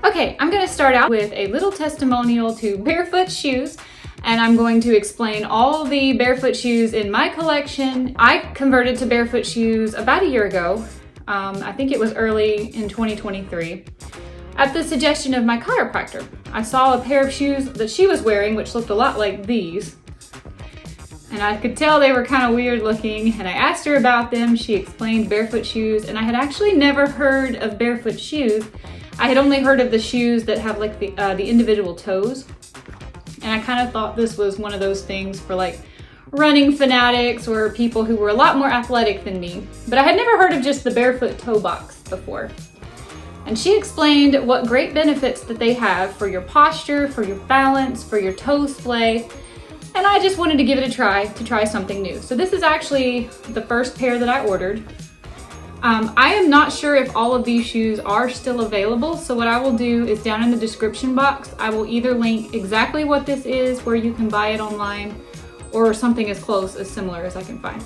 Okay, I'm going to start out with a little testimonial to Barefoot shoes, and I'm going to explain all the Barefoot shoes in my collection. I converted to Barefoot shoes about a year ago. I think it was early in 2023. At the suggestion of my chiropractor. I saw a pair of shoes that she was wearing which looked a lot like these. And I could tell they were kind of weird looking, and I asked her about them. She explained Barefoot shoes, and I had actually never heard of Barefoot shoes. I had only heard of the shoes that have like the individual toes. And I kind of thought this was one of those things for like running fanatics or people who were a lot more athletic than me. But I had never heard of just the Barefoot toe box before. And she explained what great benefits that they have for your posture, for your balance, for your toe splay. And I just wanted to give it a try, to try something new. So this is actually the first pair that I ordered. I am not sure if all of these shoes are still available, so what I will do is down in the description box, I will either link exactly what this is, where you can buy it online, or something as close, as similar as I can find.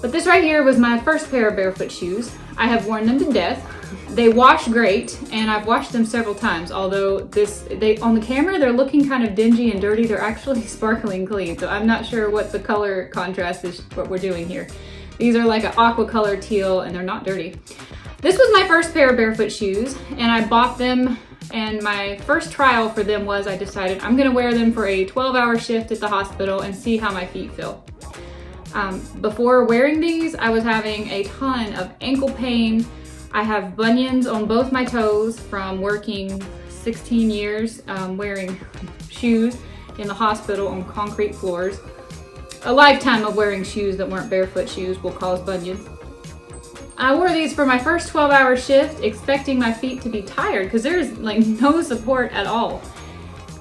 But this right here was my first pair of Barefoot shoes. I have worn them to death. They wash great, and I've washed them several times, although on the camera they're looking kind of dingy and dirty. They're actually sparkling clean, so I'm not sure what the color contrast is, what we're doing here. These are like an aqua color teal, and they're not dirty. This was my first pair of Barefoot shoes, and I bought them, and my first trial for them was I decided I'm gonna wear them for a 12-hour shift at the hospital and see how my feet feel. Before wearing these, I was having a ton of ankle pain. I have bunions on both my toes from working 16 years wearing shoes in the hospital on concrete floors. A lifetime of wearing shoes that weren't Barefoot shoes will cause bunions. I wore these for my first 12-hour shift, expecting my feet to be tired because there's like no support at all.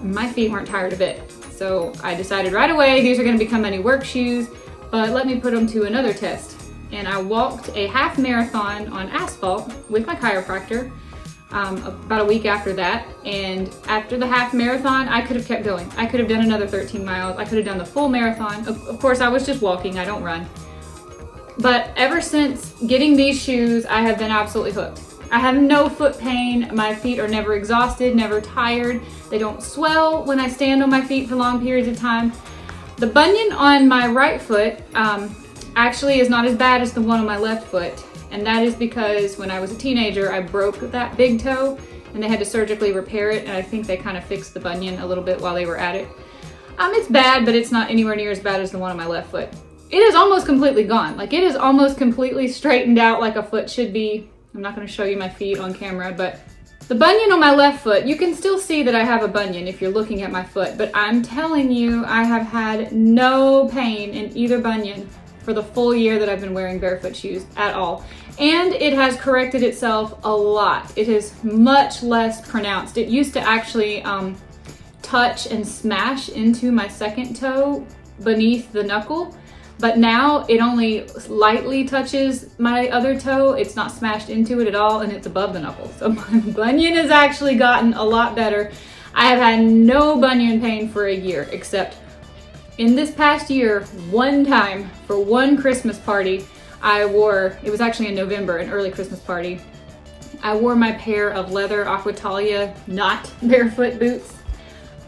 My feet weren't tired a bit. So I decided right away these are going to become my new work shoes, but let me put them to another test. And I walked a half marathon on asphalt with my chiropractor about a week after that. And after the half marathon, I could have kept going. I could have done another 13 miles. I could have done the full marathon. Of course, I was just walking. I don't run. But ever since getting these shoes, I have been absolutely hooked. I have no foot pain. My feet are never exhausted, never tired. They don't swell when I stand on my feet for long periods of time. The bunion on my right foot actually is not as bad as the one on my left foot. And that is because when I was a teenager, I broke that big toe and they had to surgically repair it. And I think they kind of fixed the bunion a little bit while they were at it. It's bad, but it's not anywhere near as bad as the one on my left foot. It is almost completely gone. Like it is almost completely straightened out like a foot should be. I'm not going to show you my feet on camera, but the bunion on my left foot, you can still see that I have a bunion if you're looking at my foot, but I'm telling you, I have had no pain in either bunion for the full year that I've been wearing Barefoot shoes at all. And it has corrected itself a lot. It is much less pronounced. It used to actually touch and smash into my second toe beneath the knuckle, but now it only lightly touches my other toe. It's not smashed into it at all, and it's above the knuckle. So my bunion has actually gotten a lot better. I have had no bunion pain for a year, except in this past year, one time for one Christmas party, it was actually in November, an early Christmas party. I wore my pair of leather Aquatalia, not Barefoot boots.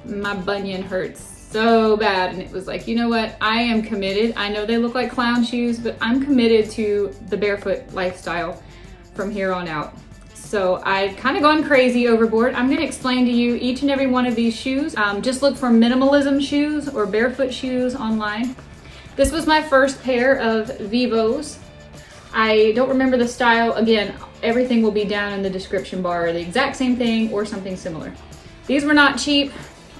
My bunion hurts so bad, and it was like, you know what? I am committed. I know they look like clown shoes, but I'm committed to the Barefoot lifestyle from here on out. So I've kind of gone crazy overboard. I'm going to explain to you each and every one of these shoes. Just look for minimalism shoes or Barefoot shoes online. This was my first pair of Vivos. I don't remember the style. Again, everything will be down in the description bar, the exact same thing or something similar. These were not cheap.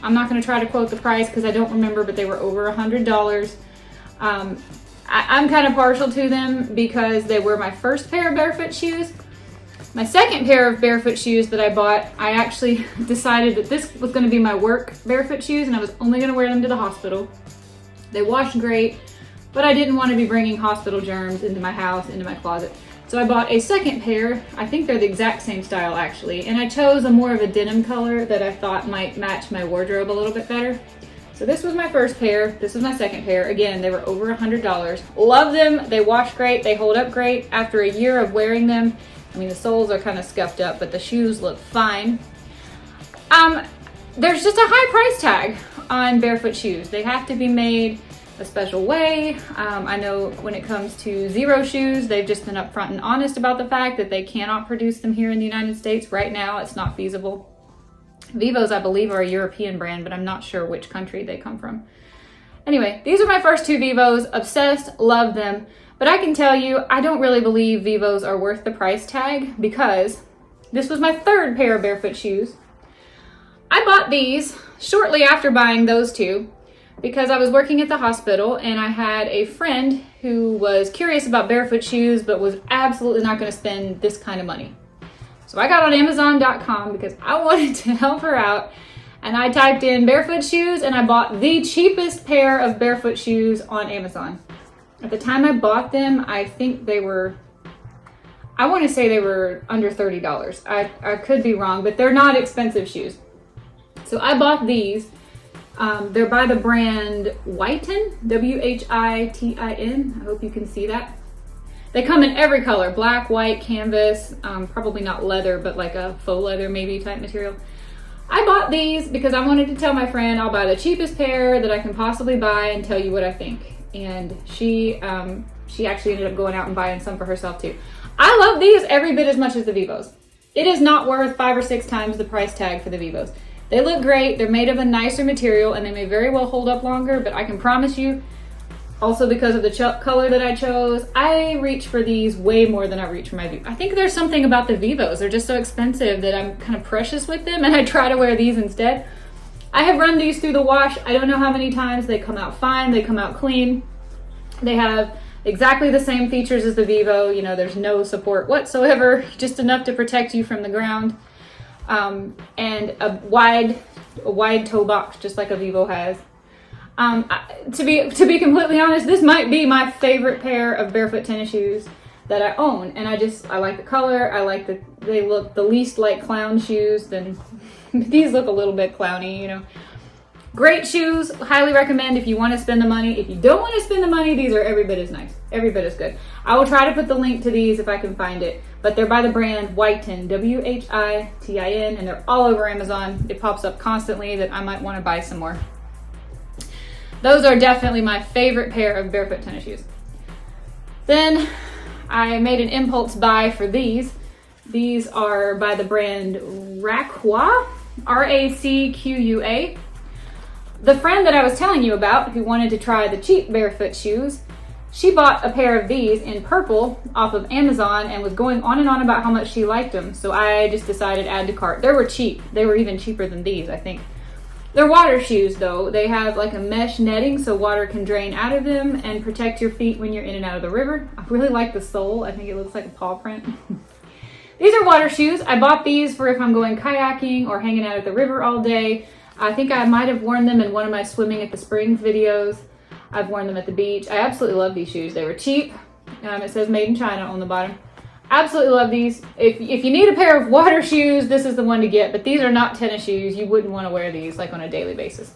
I'm not going to try to quote the price because I don't remember, but they were over $100. I'm kind of partial to them because they were my first pair of Barefoot shoes. My second pair of Barefoot shoes that I bought, I actually decided that this was going to be my work Barefoot shoes, and I was only going to wear them to the hospital. They washed great, but I didn't want to be bringing hospital germs into my house, into my closet. So I bought a second pair. I think they're the exact same style actually, and I chose a more of a denim color that I thought might match my wardrobe a little bit better. So this was my first pair. This was my second pair. Again, they were over $100. Love them. They wash great. They hold up great. After a year of wearing them, I mean, the soles are kind of scuffed up, but the shoes look fine. There's just a high price tag on barefoot shoes. They have to be made a special way. I know when it comes to Zero shoes, they've just been upfront and honest about the fact that they cannot produce them here in the United States. Right now, it's not feasible. Vivos, I believe, are a European brand, but I'm not sure which country they come from. Anyway, these are my first two Vivos. Obsessed, love them. But I can tell you, I don't really believe Vivos are worth the price tag because this was my third pair of barefoot shoes. I bought these shortly after buying those two because I was working at the hospital and I had a friend who was curious about barefoot shoes but was absolutely not going to spend this kind of money. So I got on Amazon.com because I wanted to help her out, and I typed in barefoot shoes and I bought the cheapest pair of barefoot shoes on Amazon. At the time I bought them, I think they were, I want to say they were under $30. I could be wrong, but they're not expensive shoes. So I bought these. They're by the brand Whitin, W-H-I-T-I-N. I hope you can see that. They come in every color, black, white, canvas, probably not leather, but like a faux leather maybe type material. I bought these because I wanted to tell my friend I'll buy the cheapest pair that I can possibly buy and tell you what I think. And she actually ended up going out and buying some for herself too. I love these every bit as much as the Vivos. It is not worth 5 or 6 times the price tag for the Vivos. They look great, they're made of a nicer material, and they may very well hold up longer, but I can promise you, also because of the color that I chose, I reach for these way more than I reach for my Vivos. I think there's something about the Vivos. They're just so expensive that I'm kind of precious with them, and I try to wear these instead. I have run these through the wash. I don't know how many times. They come out fine. They come out clean. They have exactly the same features as the Vivo. You know, there's no support whatsoever, just enough to protect you from the ground. And a wide toe box, just like a Vivo has. To be completely honest, this might be my favorite pair of barefoot tennis shoes that I own, and I like the color. I like they look the least like clown shoes. Then these look a little bit clowny, you know. Great shoes, highly recommend if you want to spend the money. If you don't want to spend the money, these are every bit as nice, every bit as good. I will try to put the link to these if I can find it, but they're by the brand Whitin, W-H-I-T-I-N, and they're all over Amazon. It pops up constantly that I might want to buy some more. Those are definitely my favorite pair of barefoot tennis shoes. Then I made an impulse buy for these. These are by the brand Racqua, R-A-C-Q-U-A. The friend that I was telling you about who wanted to try the cheap barefoot shoes, she bought a pair of these in purple off of Amazon and was going on and on about how much she liked them. So I just decided add to cart. They were cheap. They were even cheaper than these, I think. They're water shoes though. They have like a mesh netting so water can drain out of them and protect your feet when you're in and out of the river. I really like the sole. I think it looks like a paw print. These are water shoes. I bought these for if I'm going kayaking or hanging out at the river all day. I think I might have worn them in one of my swimming at the springs videos. I've worn them at the beach. I absolutely love these shoes. They were cheap. It says made in China on the bottom. Absolutely love these. If you need a pair of water shoes, this is the one to get, but these are not tennis shoes. You wouldn't want to wear these like on a daily basis.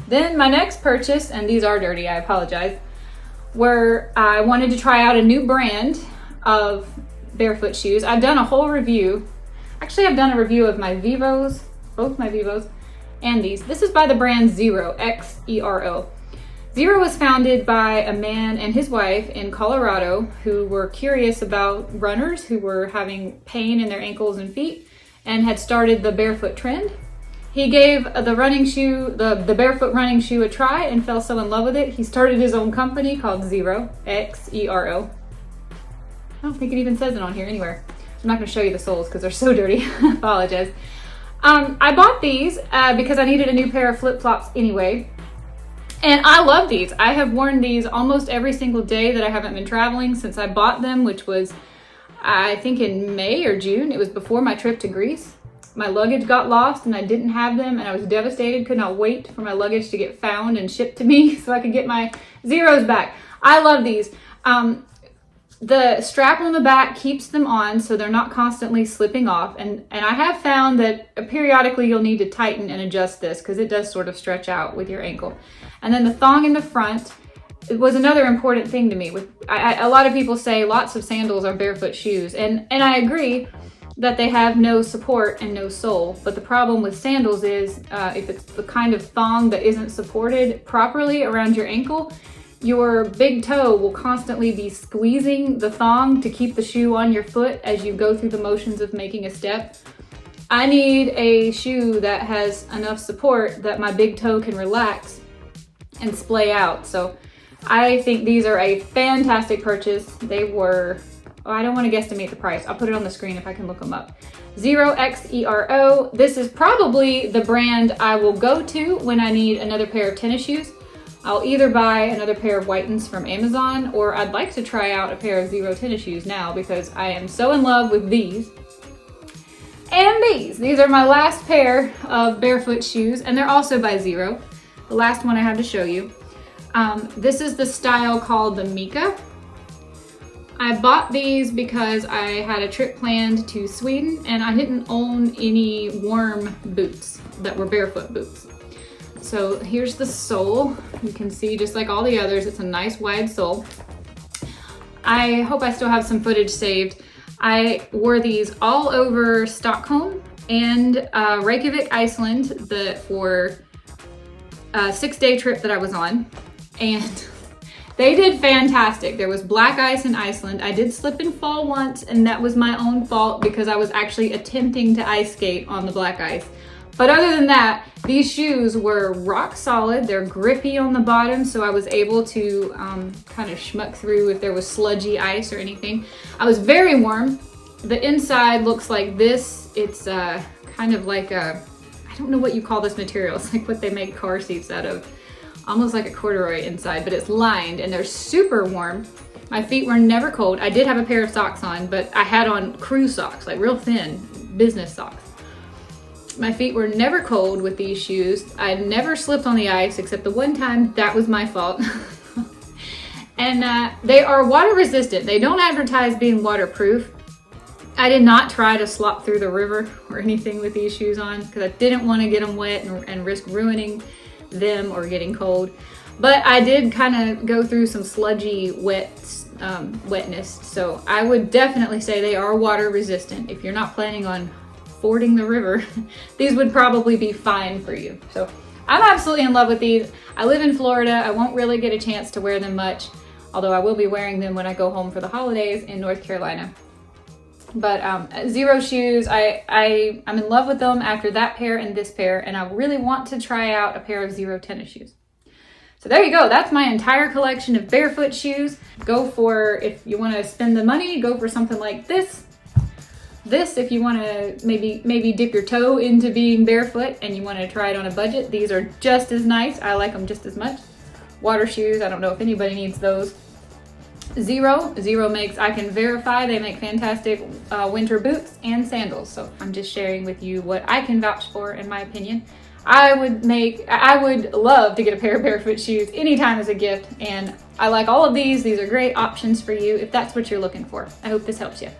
Then my next purchase, and these are dirty, I apologize, were I wanted to try out a new brand of barefoot shoes. I've done a whole review. Actually, I've done a review of my Vivos, both my Vivos, and these. This is by the brand Xero, X-E-R-O. Xero was founded by a man and his wife in Colorado who were curious about runners who were having pain in their ankles and feet and had started the barefoot trend. He gave the running shoe, the barefoot running shoe a try and fell so in love with it, he started his own company called Xero, X-E-R-O. I don't think it even says it on here anywhere. I'm not going to show you the soles because they're so dirty. I apologize. I bought these because I needed a new pair of flip-flops anyway. And I love these. I have worn these almost every single day that I haven't been traveling since I bought them, which was, I think in May or June. It was before my trip to Greece. My luggage got lost and I didn't have them and I was devastated. Could not wait for my luggage to get found and shipped to me so I could get my Xeros back. I love these. The strap on the back keeps them on so they're not constantly slipping off. And I have found that periodically you'll need to tighten and adjust this because it does sort of stretch out with your ankle. And then the thong in the front, it was another important thing to me. A lot of people say lots of sandals are barefoot shoes. And I agree. that they have no support and no sole. But the problem with sandals is if it's the kind of thong that isn't supported properly around your ankle, your big toe will constantly be squeezing the thong to keep the shoe on your foot as you go through the motions of making a step. I need a shoe that has enough support that my big toe can relax and splay out. So I think these are a fantastic purchase. They were, I don't want to guesstimate the price. I'll put it on the screen if I can look them up. Xero, X-E-R-O. This is probably the brand I will go to when I need another pair of tennis shoes. I'll either buy another pair of Whitens from Amazon, or I'd like to try out a pair of Xero tennis shoes now because I am so in love with these. And these. These are my last pair of Barefoot shoes, and they're also by Xero. The last one I have to show you. This is the style called the Mika. I bought these because I had a trip planned to Sweden and I didn't own any warm boots that were barefoot boots. So here's the sole. You can see just like all the others, it's a nice wide sole. I hope I still have some footage saved. I wore these all over Stockholm and Reykjavik, Iceland for a 6-day trip that I was on. And they did fantastic. There was black ice in Iceland. I did slip and fall once, and that was my own fault because I was actually attempting to ice skate on the black ice. But other than that, these shoes were rock solid. They're grippy on the bottom, so I was able to kind of schmuck through if there was sludgy ice or anything. I was very warm. The inside looks like this. It's kind of like a, I don't know what you call this material. It's like what they make car seats out of. Almost like a corduroy inside, but it's lined and they're super warm. My feet were never cold. I did have a pair of socks on, but I had on cruise socks, like real thin business socks. My feet were never cold with these shoes. I never slipped on the ice except the one time. That was my fault. And they are water resistant. They don't advertise being waterproof. I did not try to slop through the river or anything with these shoes on because I didn't want to get them wet and risk ruining them or getting cold. But I did kind of go through some sludgy wetness, so I would definitely say they are water resistant. If you're not planning on fording the river, these would probably be fine for you. So I'm absolutely in love with these. I live in Florida. I won't really get a chance to wear them much, although I will be wearing them when I go home for the holidays in North Carolina. But Xero shoes, I'm in love with them after that pair and this pair, and I really want to try out a pair of Xero tennis shoes. So there you go. That's my entire collection of Barefoot shoes. Go for, if you want to spend the money, go for something like this. This, if you want to maybe dip your toe into being barefoot and you want to try it on a budget, these are just as nice. I like them just as much. Water shoes, I don't know if anybody needs those. Xero makes, I can verify, they make fantastic winter boots and sandals. So I'm just sharing with you what I can vouch for in my opinion. I would love to get a pair of Barefoot shoes anytime as a gift, and I like all of these. These are great options for you if that's what you're looking for. I hope this helps you.